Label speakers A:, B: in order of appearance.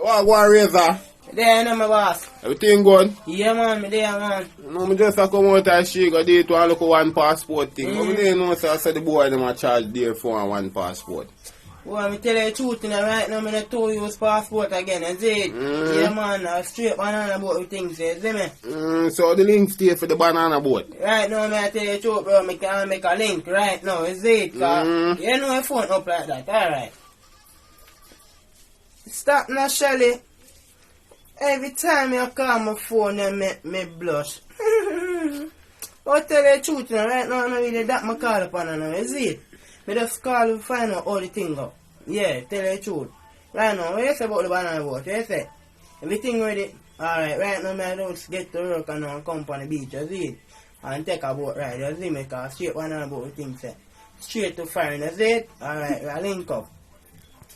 A: Oh, go on, Razor.
B: There, no, my boss.
A: Everything good?
B: Yeah, man, me there, man.
A: No, me just a come out and shake a day to and look at one passport thing. But me didn't know, so I said the boy them a charge there for one passport.
B: Well, me tell you the truth, you know, right now, me not to use passport again, you see it? Yeah, man, I straight banana boat with things, you see me?
A: So the link stay for the banana boat?
B: Right now, me I tell you the truth, bro, me can make a link right now, you see it? Cause you know your phone up like that, alright? Stop now, Shelly. Every time you call my phone, you make me blush. But tell you the truth, you know, right now, I don't really that my call upon her now, you see it? Me just call to find out how the thing go. Yeah, tell you the truth. Right now, what you say about the banana boat? What you say? Everything ready? Alright, right now, I don't get to work and now come on the beach, you see it? And take a boat ride, you see me? Cause straight banana boat, the thing say. Straight to foreign, you see it? Alright, I link up.